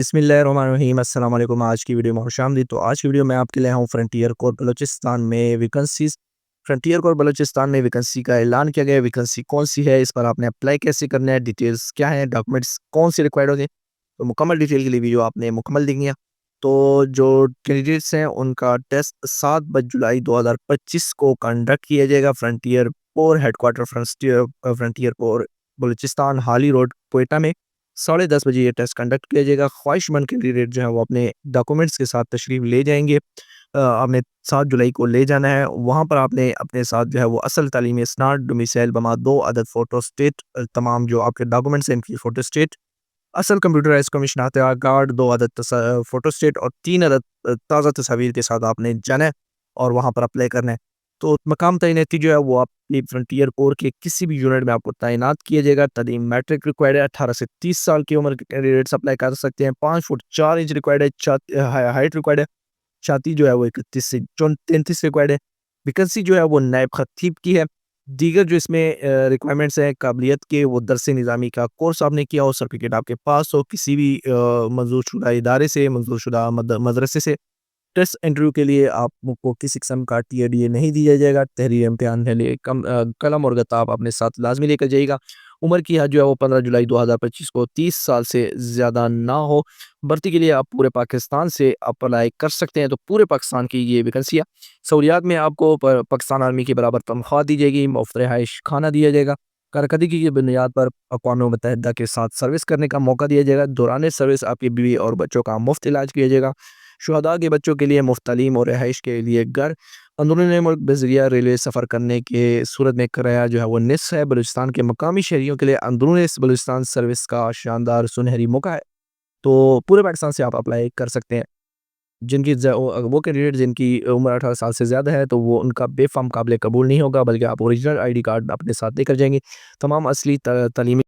बिस्मिल्लाहिर्रहमानिर्रहीम। अस्सलाम वालेकुम। आज की वीडियो में खुशामदीद। तो आज की वीडियो में आपके लिए आया हूँ फ्रंटियर कोर बलूचिस्तान में वैकेंसीज। फ्रंटियर कोर बलूचिस्तान में वैकेंसी का ऐलान किया गया है। वैकेंसी कौन सी है, इस पर आपने अप्लाई कैसे करना है, डिटेल्स क्या है, डॉक्यूमेंट्स कौन से रिक्वायर्ड होंगे, तो मुकम्मल डिटेल के लिए वीडियो आपने मुकम्मल देखनी है। तो जो कैंडिडेट्स हैं उनका टेस्ट 7 जुलाई 2025 को कंडक्ट किया जाएगा frontier core headquarter frontier core Balochistan हाली रोड कोयटा में 10:30 बजे ये टेस्ट कंडक्ट किया जाएगा। ख्वाहिशमंद कैंडिडेट जो है वो अपने डॉक्यूमेंट्स के साथ तशरीफ़ ले जाएँगे। आपने 7 जुलाई को ले जाना है। वहाँ पर आपने अपने साथ जो है वो असल तालीमी इसनाद, डोमिसाइल बमा 2 अदद फ़ोटोस्टेट, तमाम जो आपके डॉक्यूमेंट्स हैं इनकी फ़ोटोस्टेट, असल कंप्यूटराइज़्ड कमिश्नात कार्ड, 2 अदद फ़ोटोस्टेट और 3 अदद ताज़ा तस्वीर के साथ आपने जाना है और वहाँ पर अप्लाई करना है। तो मकाम तैनाती जो है वो आपकी फ्रंटियर कोर के किसी भी यूनिट में आपको तैनात किया जाएगा। तालीम मैट्रिक रिक्वायर्ड है। 18 से 30 साल की उम्र के कैंडिडेट्स अप्लाई कर सकते हैं। 5 फुट 4 इंच रिक्वायर्ड है। हाइट रिक्वायर्ड है। छाती जो है वो 31 से 33 रिक्वायर्ड है। वैकेंसी जो है वो नायब खतीब की है। दीगर जो इसमें रिक्वायरमेंट्स हैं काबिलियत के, वो दरस निज़ामी का कोर्स आपने किया हो, सर्टिफिकेट आपके पास हो, किसी भी मंजूर शुदा इदारे से, मंजूर शुदा मदरसे से। टेस्ट इंटरव्यू के लिए आपको किसी किस्म का टीएडीए नहीं दिया जाएगा। तहरीर इम्तिहान के लिए कलम और किताब अपने साथ लाजमी लेकर जाइएगा। उम्र की हद जो है वो 15 जुलाई 2025 को 30 साल से ज़्यादा ना हो। भर्ती के लिए आप पूरे पाकिस्तान से अप्लाई कर सकते हैं। तो पूरे पाकिस्तान की ये वैकेंसी है। सहूलियात में आपको पाकिस्तान आर्मी के बराबर तनख्वाह दी जाएगी, मुफ्त रिहाइश खाना दिया जाएगा, कारकर्दगी की बुनियाद पर अक़वाम मुत्तहिदा के साथ सर्विस करने का मौका दिया जाएगा। दौरान सर्विस आपकी बीवी और बच्चों का मुफ्त इलाज किया जाएगा। शुहदा के बच्चों के लिए मुफ्त तालीम और रिहाइश के लिए घर, अंदरूनी मुल्क बज़रिया रेलवे सफ़र करने के सूरत में किराया जो है वो निस्फ़ है। बलूचिस्तान के मकामी शहरियों के लिए अंदरूनी बलूचिस्तान सर्विस का शानदार सुनहरी मौका है। तो पूरे पाकिस्तान से आप अप्लाई कर सकते हैं। वो कैंडिडेट जिनकी उम्र 18 साल से ज़्यादा है, तो वो उनका बेफ़ाम काबिल कबूल नहीं होगा, बल्कि आप ओरिजिनल आईडी कार्ड अपने साथ लेकर जाएँगे। तमाम असली तालीमी